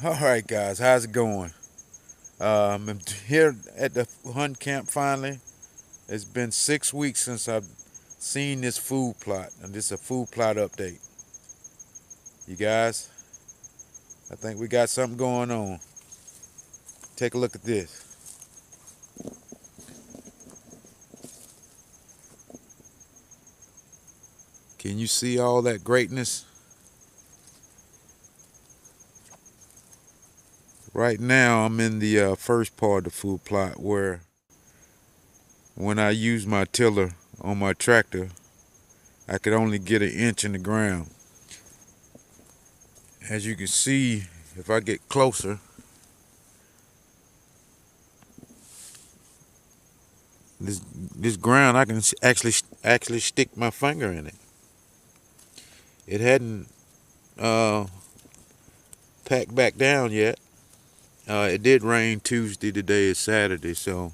All right, guys, how's it going? I'm here at the hunt camp finally. It's been 6 weeks since I've seen this food plot, and this is a food plot update. You guys, I think we got something going on. Take a look at this. Can you see all that greatness? Right now, I'm in the first part of the food plot where when I use my tiller on my tractor, I could only get an inch in the ground. As you can see, if I get closer, this ground I can actually stick my finger in it. It hadn't uh, packed back down yet. It did rain Tuesday. Today is Saturday, so.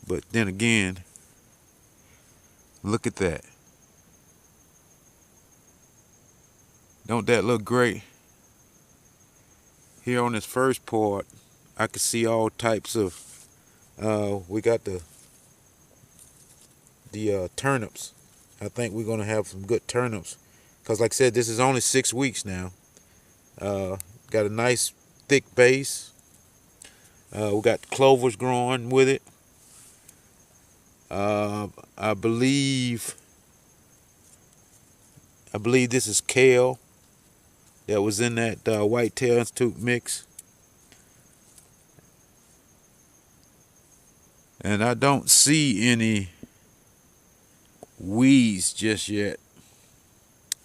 But then again, look at that. Don't that look great? Here on this first part, I can see all types of. We got the turnips. I think we're gonna have some good turnips, cause like I said, this is only 6 weeks now. Got a nice thick base. We got clovers growing with it. Uh, I believe this is kale that was in that Whitetail Institute mix. And I don't see any weeds just yet.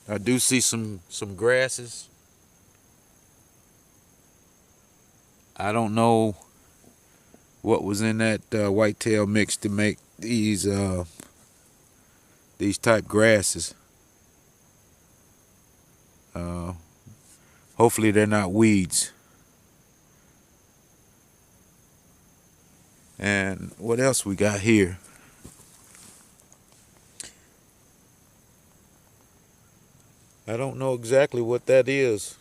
I do see some grasses. I don't know what was in that whitetail mix to make these type grasses. Hopefully they're not weeds. And what else we got here? I don't know exactly what that is.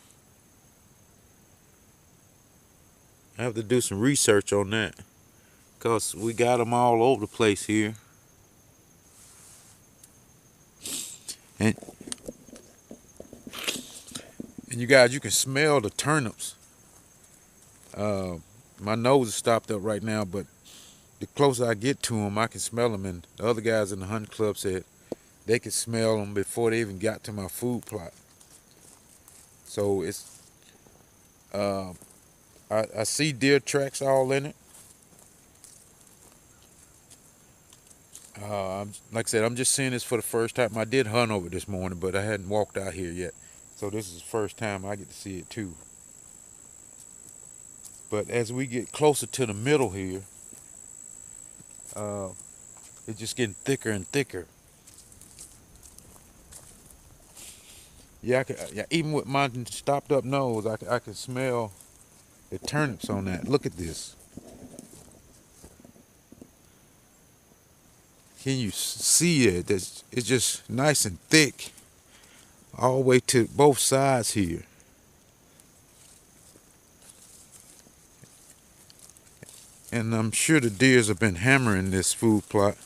I have to do some research on that, because we got them all over the place here. And you guys, you can smell the turnips. My nose is stopped up right now, but the closer I get to them, I can smell them. And the other guys in the hunting club said they could smell them before they even got to my food plot. So it's, I see deer tracks all in it. Like I said, I'm just seeing this for the first time. I did hunt over this morning, but I hadn't walked out here yet. So this is the first time I get to see it too. But as we get closer to the middle here, it's just getting thicker and thicker. Yeah, yeah. Even with my stopped up nose, I can smell the turnips on that. Look at this. Can you see it? It's just nice and thick, all the way to both sides here. And I'm sure the deers have been hammering this food plot.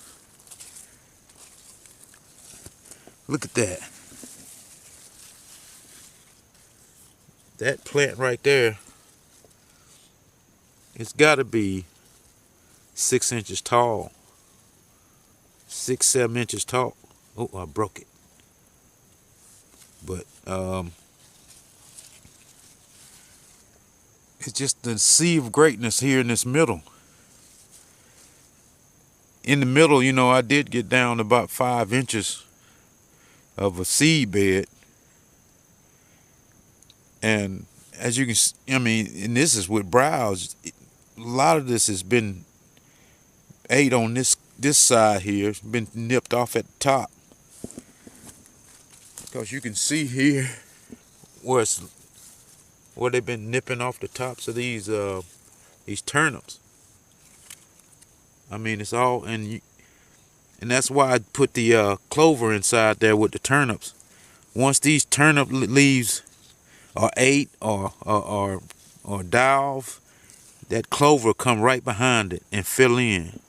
Look at that. That plant right there, it's got to be 6 inches tall. 6, 7 inches tall. Oh, I broke it. But it's just the sea of greatness here in this middle. In the middle, you know, I did get down about 5 inches of a seed bed. And as you can, I mean, and this is with browse. A lot of this has been ate on this side here. It's been nipped off at the top, because you can see here where they've been nipping off the tops of these turnips. I mean, it's all, and that's why I put the clover inside there with the turnips. Once these turnip leaves are ate or or die off, that clover come right behind it and fill in.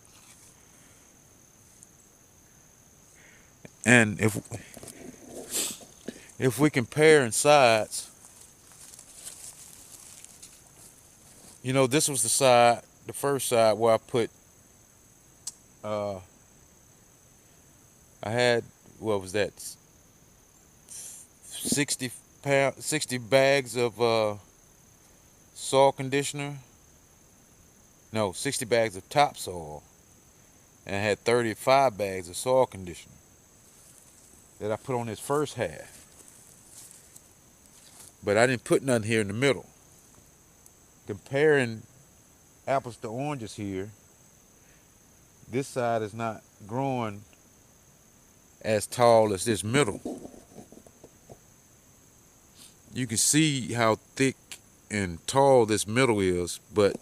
And if we compare in sides, you know, this was the first side where I put, I had, what was that, 60 bags of soil conditioner. No, 60 bags of topsoil, and I had 35 bags of soil conditioner that I put on this first half. But I didn't put nothing here in the middle. Comparing apples to oranges here, this side is not growing as tall as this middle. You can see how thick and tall this middle is, but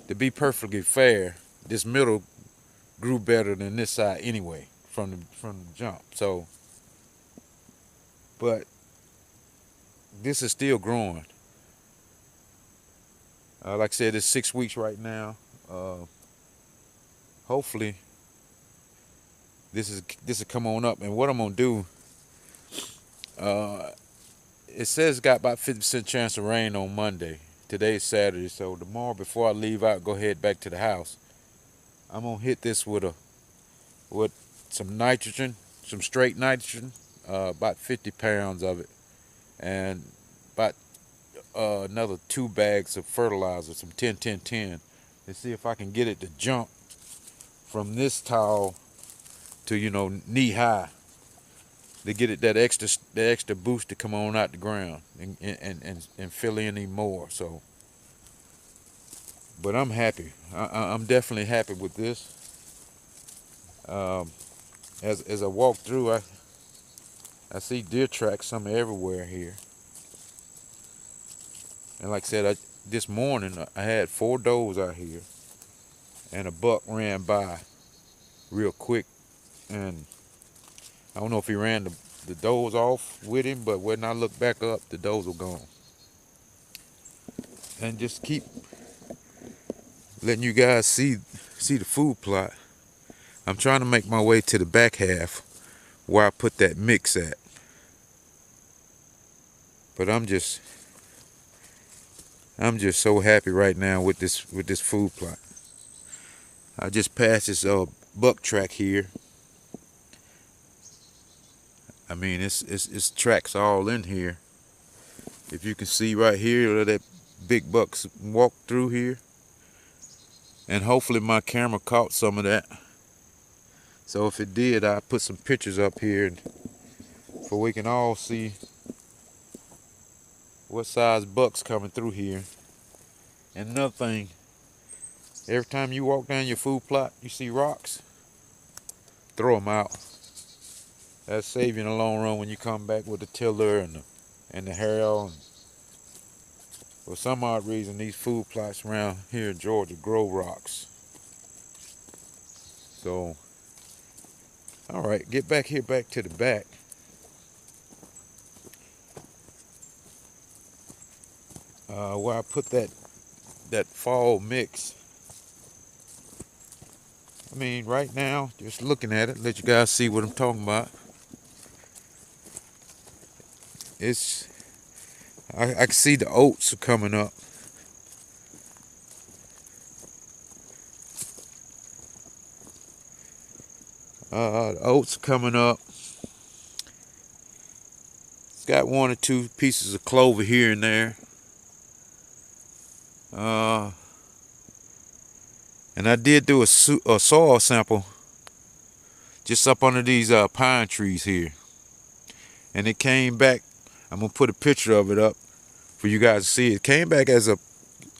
to be perfectly fair, this middle grew better than this side anyway from the jump. So, but this is still growing. Like I said, it's 6 weeks right now. Hopefully, this will come on up. And what I'm gonna do, it says it's got about 50% chance of rain on Monday. Today's Saturday, so tomorrow before I leave out, go head back to the house, I'm gonna hit this with some nitrogen, some straight nitrogen, about 50 pounds of it, and about another 2 bags of fertilizer, some 10-10-10, and see if I can get it to jump from this tall to, you know, knee high, to get it that extra boost to come on out the ground and fill in even more. So, but I'm happy. I'm definitely happy with this. As I walk through, I see deer tracks some everywhere here. And like I said, this morning I had 4 does out here, and a buck ran by real quick, and I don't know if he ran the does off with him, but when I looked back up, the does were gone. And just keep letting you guys see the food plot. I'm trying to make my way to the back half where I put that mix at. But I'm just so happy right now with this food plot. I just passed this buck track here. I mean, it's tracks all in here. If you can see right here, that big bucks walk through here, and hopefully my camera caught some of that. So if it did, I put some pictures up here, so we can all see what size bucks coming through here. And another thing, every time you walk down your food plot, you see rocks, throw them out. That'll save you in the long run when you come back with the tiller and the harrow. For some odd reason, these food plots around here in Georgia grow rocks. So, all right, get back here, back to the back. Where I put that fall mix. I mean, right now, just looking at it, let you guys see what I'm talking about. I can see the oats are coming up. The oats are coming up. It's got 1 or 2 pieces of clover here and there. And I did do a soil sample just up under these pine trees here. And it came back, I'm going to put a picture of it up for you guys to see. It came back as a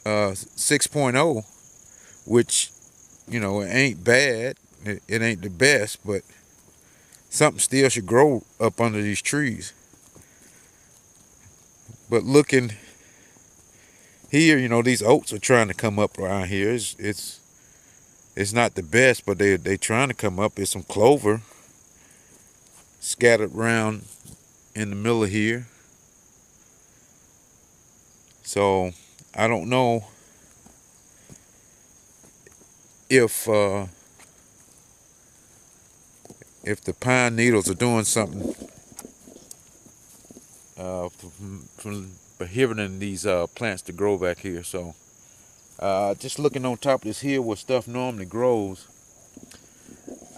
6.0, which, you know, it ain't bad. It ain't the best, but something still should grow up under these trees. But looking here, you know, these oats are trying to come up around here. It's not the best, but they trying to come up. There's some clover scattered around in the middle of here. So I don't know if the pine needles are doing something from prohibiting these plants to grow back here. So just looking on top of this hill where stuff normally grows,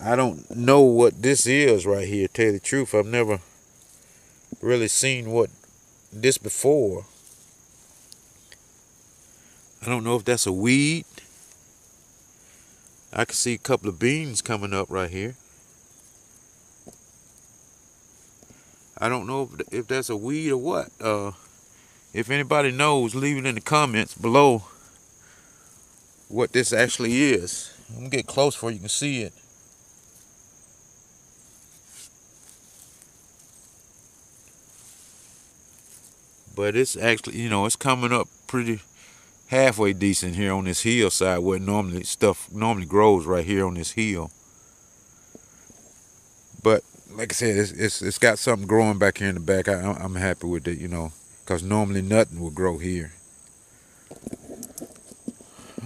I don't know what this is right here, to tell you the truth. I've never really seen what this before. I don't know if that's a weed. I can see a couple of beans coming up right here. I don't know if that's a weed or what. If anybody knows, leave it in the comments below what this actually is. I'm gonna get close so you can see it. But it's actually, it's coming up pretty halfway decent here on this hillside where stuff normally grows right here on this hill. But like I said, it's got something growing back here in the back. I'm happy with it, because normally nothing will grow here.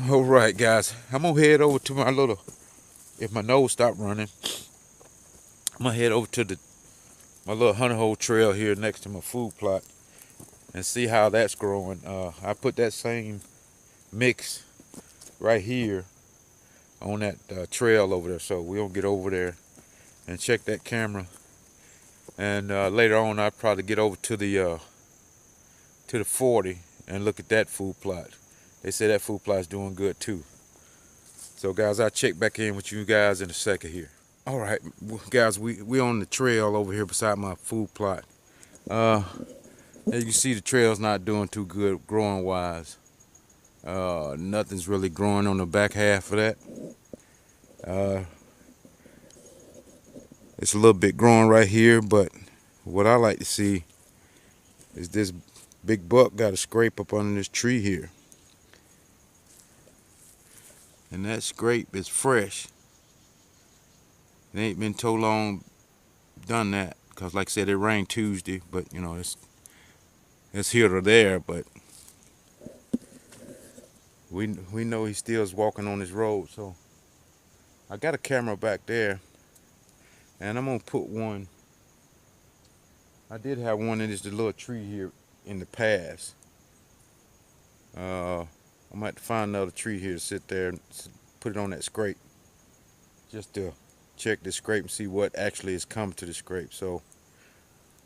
All right, guys, I'm gonna head over to if my nose stopped running, I'm gonna head over to my little honey hole trail here next to my food plot and see how that's growing. I put that same mix right here on that trail over there, so we'll get over there and check that camera. And later on, I'll probably get over to the 40 and look at that food plot. They say that food plot is doing good too. So guys, I'll check back in with you guys in a second here. All right, guys, we on the trail over here beside my food plot. As you see, the trail's not doing too good growing wise. Nothing's really growing on the back half of that. It's a little bit growing right here, but what I like to see is this big buck got a scrape up under this tree here. And that scrape is fresh. It ain't been so long done that, because like I said, it rained Tuesday, but it's here or there, but we know he still is walking on this road. So I got a camera back there, and I'm gonna put one. I did have one in this little tree here in the past. I might have to find another tree here to sit there and put it on that scrape, just to check the scrape and see what actually has come to the scrape. So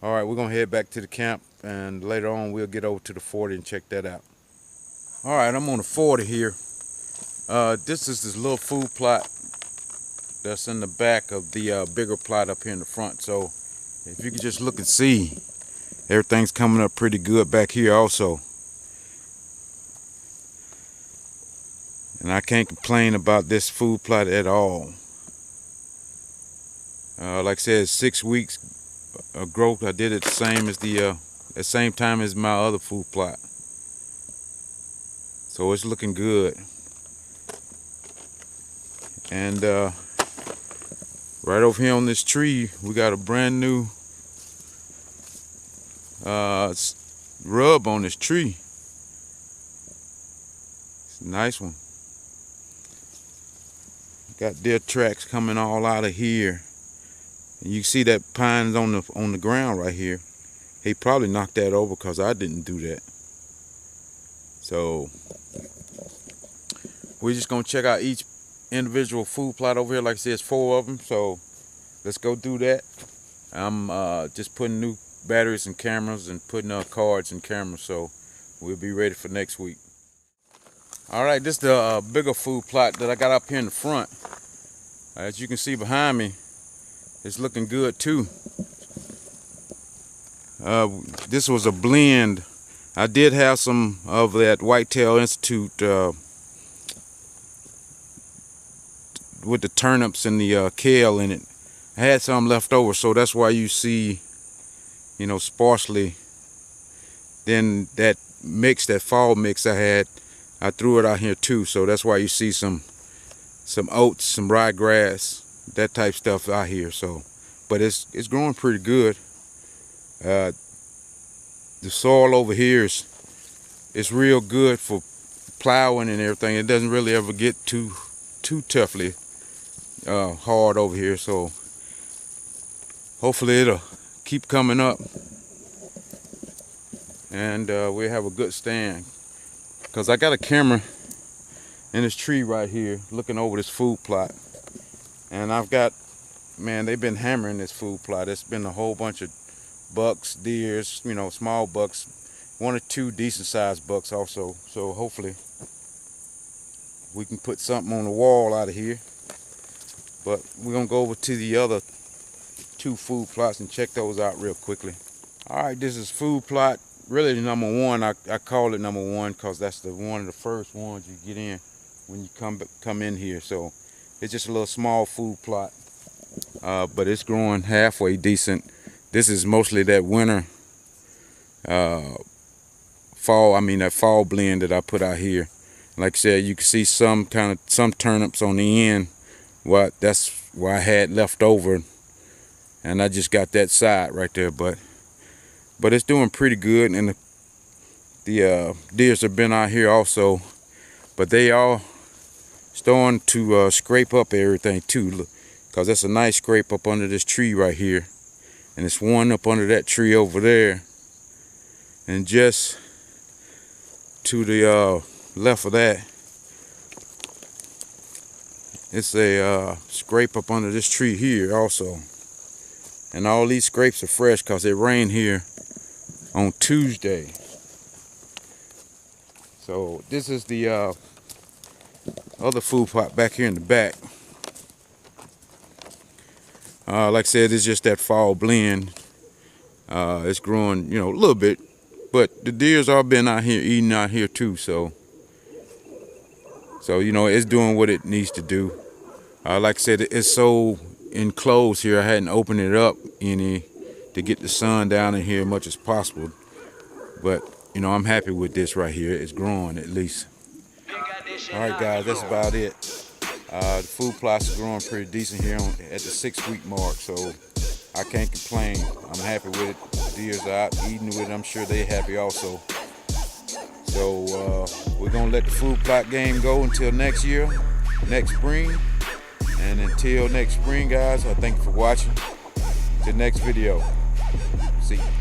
all right, we're gonna head back to the camp, and later on we'll get over to the 40 and check that out. All right, I'm on the 40 here. This is this little food plot that's in the back of the bigger plot up here in the front. So if you can just look and see, everything's coming up pretty good back here also. And I can't complain about this food plot at all. Like I said, 6 weeks of growth. I did it the same as the same time as my other food plot. So it's looking good. And right over here on this tree, we got a brand new rub on this tree. It's a nice one. Got deer tracks coming all out of here. And you see that pine's on the ground right here. He probably knocked that over because I didn't do that. So we're just gonna check out each individual food plot over here. Like I said, it's 4 of them. So let's go do that. I'm just putting new batteries and cameras and putting cards and cameras. So we'll be ready for next week. All right, this is the bigger food plot that I got up here in the front. As you can see behind me, it's looking good too. This was a blend. I did have some of that Whitetail Institute with the turnips and the kale in it. I had some left over, so that's why you see, sparsely. Then that mix, that fall mix I had, I threw it out here too, so that's why you see some oats, some ryegrass, that type stuff out here. So, but it's growing pretty good. The soil over here is it's real good for plowing and everything. It doesn't really ever get too toughly hard over here, so hopefully it'll keep coming up and we'll have a good stand, because I got a camera in this tree right here looking over this food plot, and I've got, man, they've been hammering this food plot. It's been a whole bunch of bucks, deers, you know, small bucks, 1 or 2 decent sized bucks also. So hopefully we can put something on the wall out of here. But we're gonna go over to the other 2 food plots and check those out real quickly. All right, this is food plot, really number 1. I call it number 1 because that's one of the first ones you get in when you come in here. So it's just a little small food plot, but it's growing halfway decent. This is mostly that winter that fall blend that I put out here. Like I said, you can see some turnips on the end. That's what I had left over, and I just got that side right there. But it's doing pretty good, and the deers have been out here also, but they all starting to scrape up everything too. Look, because that's a nice scrape up under this tree right here, and it's one up under that tree over there, and just to the left of that, it's a scrape up under this tree here also. And all these scrapes are fresh because it rained here on Tuesday. So this is the other food plot back here in the back. Like I said, it's just that fall blend. It's growing, you know, a little bit, but the deers all been out here eating out here too. So you know, it's doing what it needs to do. Like I said, it's so enclosed here. I hadn't opened it up any to get the sun down in here as much as possible. But you know, I'm happy with this right here. It's growing at least. All right, guys, that's about it. The food plots are growing pretty decent here at the 6-week mark, so I can't complain. I'm happy with it. The deers are out eating with it. I'm sure they're happy also. So we're gonna let the food plot game go until next year, next spring. And until next spring, guys, I thank you for watching. Till next video. See you.